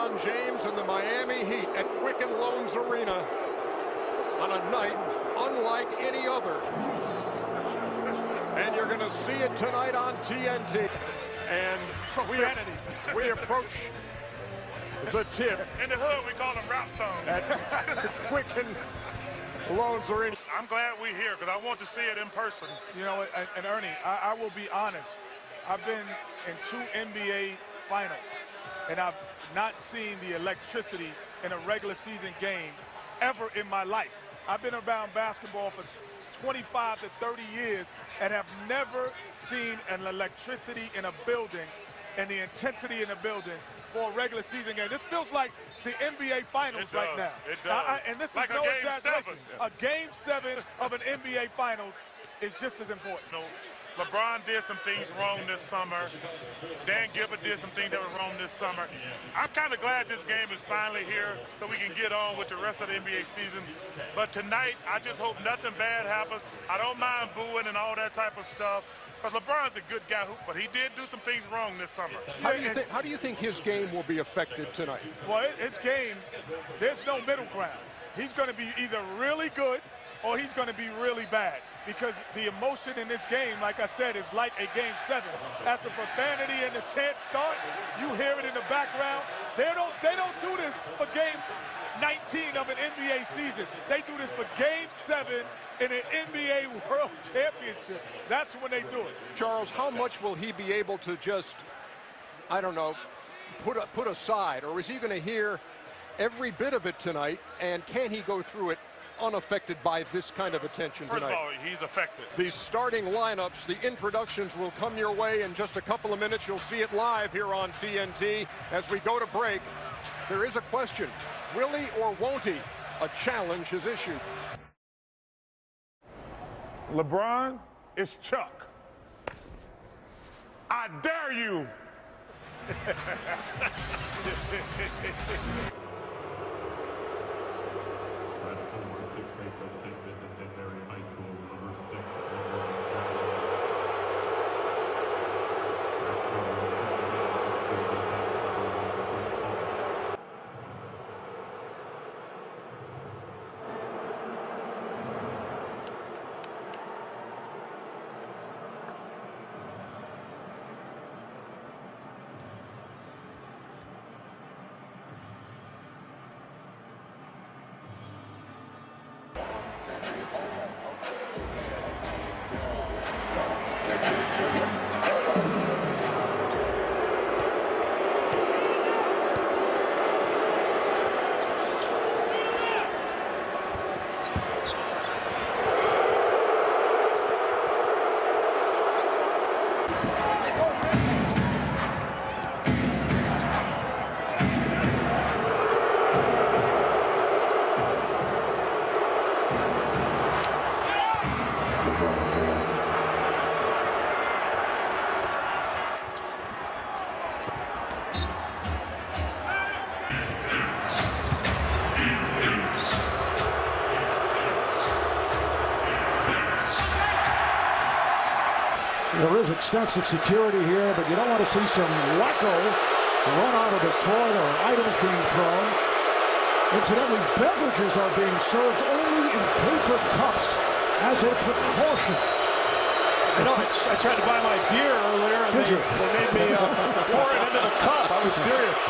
LeBron James and the Miami Heat at Quicken Loans Arena on a night unlike any other. And you're going to see it tonight on TNT. And we approach the tip. In the hood, we call them rap songs. At Quicken Loans Arena. I'm glad we're here because I want to see it in person. You know, and Ernie, I will be honest. I've been in 2 NBA finals, and I've not seen the electricity in a regular season game ever in my life. I've been around basketball for 25 to 30 years and have never seen an electricity in a building and the intensity in a building for a regular season game. This feels like the NBA Finals right now. It does. And this like is no a game exaggeration. 7. A game 7 of an NBA Finals is just as important. No. LeBron did some things wrong this summer. Dan Gilbert did some things that were wrong this summer. I'm kind of glad this game is finally here so we can get on with the rest of the NBA season. But tonight, I just hope nothing bad happens. I don't mind booing and all that type of stuff. Because LeBron's a good guy, but he did do some things wrong this summer. How do you think his game will be affected tonight? Well, his game, there's no middle ground. He's going to be either really good or he's going to be really bad. Because the emotion in this game, like I said, is like a game 7. As the profanity and the chant starts, you hear it in the background. They don't do this for game 19 of an NBA season. They do this for game 7 in an NBA World Championship. That's when they do it. Charles, how much will he be able to just, I don't know, put aside? Or is he going to hear every bit of it tonight? And can he go through it unaffected by this kind of attention tonight? First of all, he's affected. The starting lineups, the introductions will come your way in just a couple of minutes. You'll see it live here on TNT. As we go to break, there is a question. Will he or won't he? A challenge is issued. LeBron is Chuck. I dare you. There is extensive security here, but you don't want to see some wacko run out of the court or items being thrown. Incidentally, beverages are being served only in paper cups as a precaution. I know, I tried to buy my beer earlier, and they made me pour it into the cup. I was furious.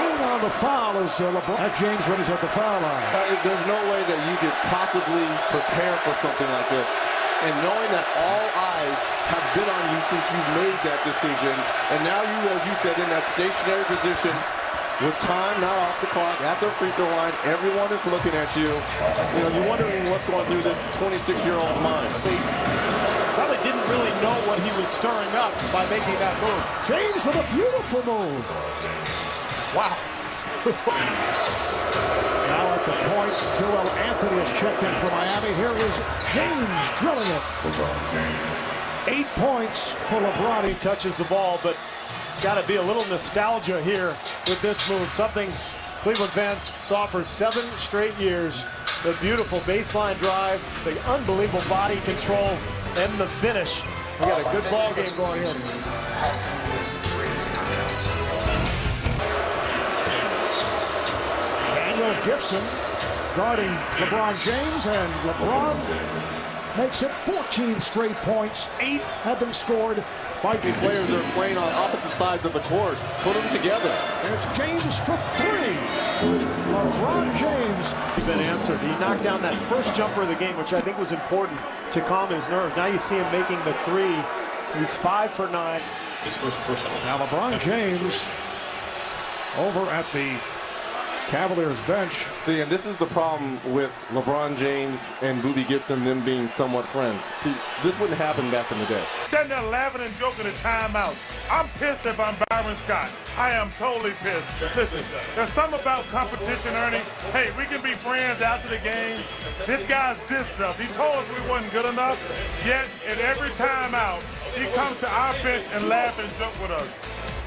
Moving on the foul is LeBron. James when he's at the foul line. There's no way that you could possibly prepare for something like this. And knowing that all eyes have been on you since you made that decision, and now you, as you said, in that stationary position, with time not off the clock, at the free throw line, everyone is looking at you. You know, you're wondering what's going through this 26-year-old's mind. Probably didn't really know what he was stirring up by making that move. James with a beautiful move. Wow. Now at the point, Joel Anthony has checked in for Miami. Here is James drilling it. 8 points for LeBron. He touches the ball, but got to be a little nostalgia here with this move. Something Cleveland fans saw for 7 straight years. The beautiful baseline drive, the unbelievable body control, and the finish. We got a good ball game going here. Gibson guarding LeBron James, and LeBron makes it 14 straight points. 8 have been scored by The players are playing on opposite sides of the court. Put them together. There's James for 3. LeBron James. He's been answered. He knocked down that first jumper of the game, which I think was important to calm his nerves. Now you see him making the 3. He's 5 for 9. His first personal. Now LeBron James over at the Cavaliers bench. See, and this is the problem with LeBron James and Booby Gibson, them being somewhat friends. See, this wouldn't happen back in the day. Standing there laughing and joking at timeout. I'm pissed if I'm Byron Scott. I am totally pissed. Listen, there's something about competition, Ernie. Hey, we can be friends after the game. This guy's dissed us. He told us we wasn't good enough, yet at every timeout, he comes to our bench and laughs and joke with us.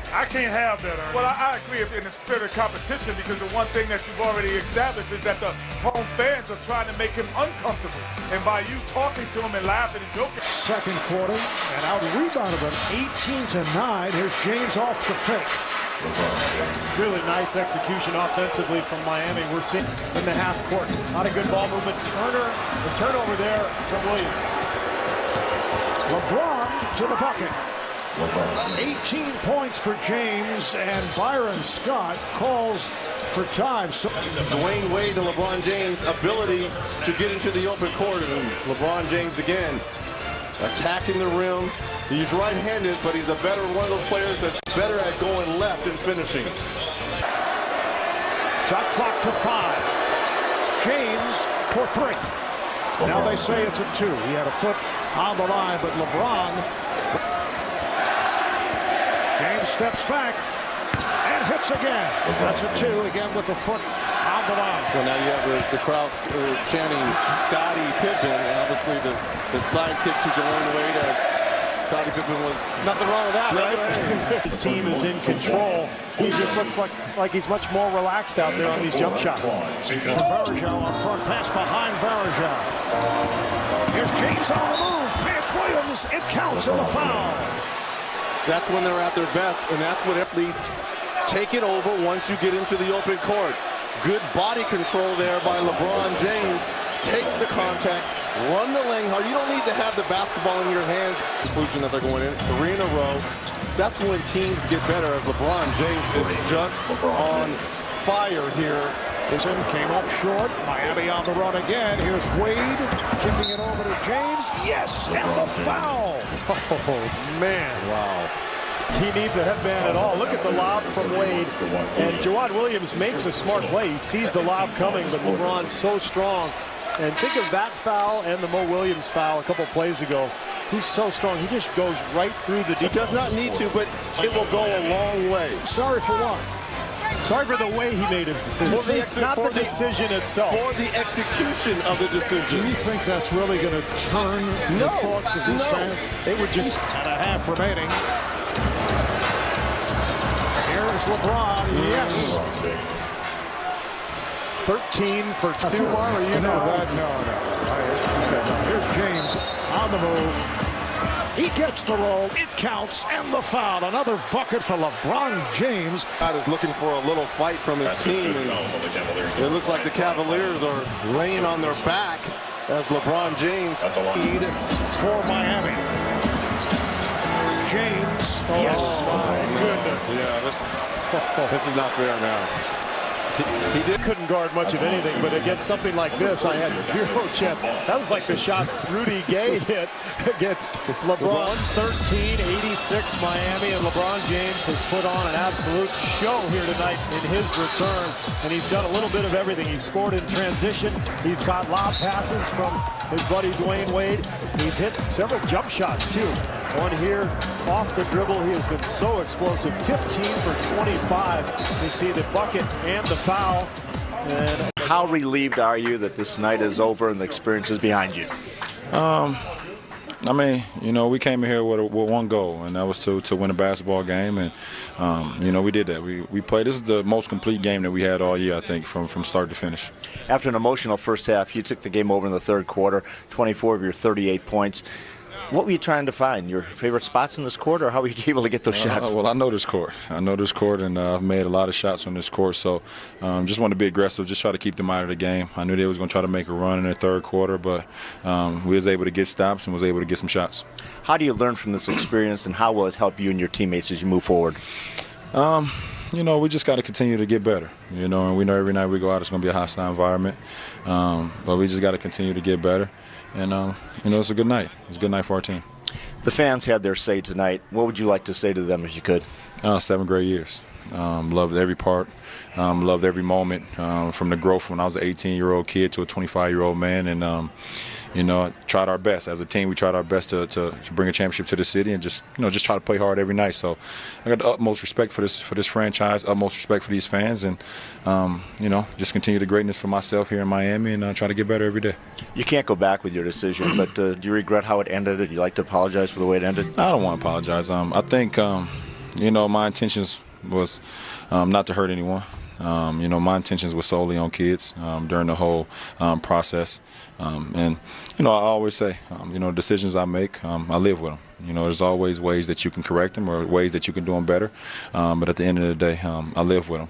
I can't have that, Ernie. Well, I agree in the spirit of competition, because the one thing that you've already established is that the home fans are trying to make him uncomfortable. And by you talking to him and laughing and joking. Second quarter, and out rebounded them 18-9. Here's James off the fake. Really nice execution offensively from Miami. We're seeing in the half court. Not a good ball movement. The turnover there from Williams. LeBron to the bucket. 18 points for James, and Byron Scott calls for time. So Dwayne Wade to LeBron James' ability to get into the open court, and LeBron James again attacking the rim. He's right-handed, but he's one of those players that's better at going left and finishing. shot clock to 5. James for 3. Now they say it's a 2. He had a foot on the line, but LeBron. James steps back and hits again. That's a 2 again with the foot on the line. Well, now you have the crowd chanting Scottie Pippen, and obviously the sidekick to Dwayne Wade, as Scottie Pippen was. Nothing wrong with that, right? His team is in control. He just looks like he's much more relaxed out there on these jump shots. Varejao on front, pass behind Varejao. Here's James on the move. Past Williams. It counts in the foul. That's when they're at their best, and that's what athletes take it over once you get into the open court. Good body control there by LeBron James. Takes the contact, run the lane hard. You don't need to have the basketball in your hands. Conclusion that they're going in 3 in a row. That's when teams get better, as LeBron James is just on fire here. Came up short. Miami on the run again. Here's Wade kicking it over to James. Yes, and the foul. Oh, man. Wow. He needs a headband at all. Look at the lob from Wade. And Juwan Williams makes a smart play. He sees the lob coming, but LeBron's so strong. And think of that foul and the Mo Williams foul a couple plays ago. He's so strong. He just goes right through the He does not need to, but it will go a long way. Sorry for what? Sorry for the way he made his decision. Not the decision itself. For the execution of the decision. Do you think that's really going to turn the thoughts of these fans? They would just... And a half remaining. Here's LeBron. Yes. 13 for 2. No. Here's James on the move. He gets the roll. It counts, and the foul. Another bucket for LeBron James. God is looking for a little fight from his team. And it looks like the Cavaliers are laying on their back as LeBron James lead for Miami. James. Yes. My goodness. Yeah, this is not fair now. He couldn't guard much of anything, but against something like this, I had zero chance. That was like the shot Rudy Gay hit against LeBron. 13-86 Miami, and LeBron James has put on an absolute show here tonight in his return, and he's done a little bit of everything. He's scored in transition. He's got lob passes from his buddy Dwayne Wade. He's hit several jump shots, too. One here off the dribble. He has been so explosive. 15 for 25. You see the bucket and the foul. And how relieved are you that this night is over and the experience is behind you? I mean, you know, we came in here with one goal, and that was to win a basketball game, and you know, we did that. We played. This is the most complete game that we had all year, I think, from start to finish. After an emotional first half, you took the game over in the third quarter, 24 of your 38 points. What were you trying to find? Your favorite spots in this court, or how were you able to get those shots? Well, I know this court. And I've made a lot of shots on this court. So just want to be aggressive, just try to keep them out of the game. I knew they was going to try to make a run in the third quarter, but we was able to get stops and was able to get some shots. How do you learn from this experience, and how will it help you and your teammates as you move forward? We just got to continue to get better, and we know every night we go out it's going to be a hostile environment, but we just got to continue to get better, and, it's a good night. It's a good night for our team. The fans had their say tonight. What would you like to say to them if you could? 7 great years. Loved every part, loved every moment, from the growth when I was an 18-year-old kid to a 25-year-old man, and tried our best as a team. We tried our best to bring a championship to the city, and just try to play hard every night. So I got the utmost respect for this franchise, utmost respect for these fans, and just continue the greatness for myself here in Miami, and try to get better every day. You can't go back with your decision, but do you regret how it ended? Would you like to apologize for the way it ended? I don't want to apologize. I think my intentions was not to hurt anyone. My intentions were solely on kids during the whole process. And I always say, decisions I make, I live with them. There's always ways that you can correct them or ways that you can do them better. But at the end of the day, I live with them.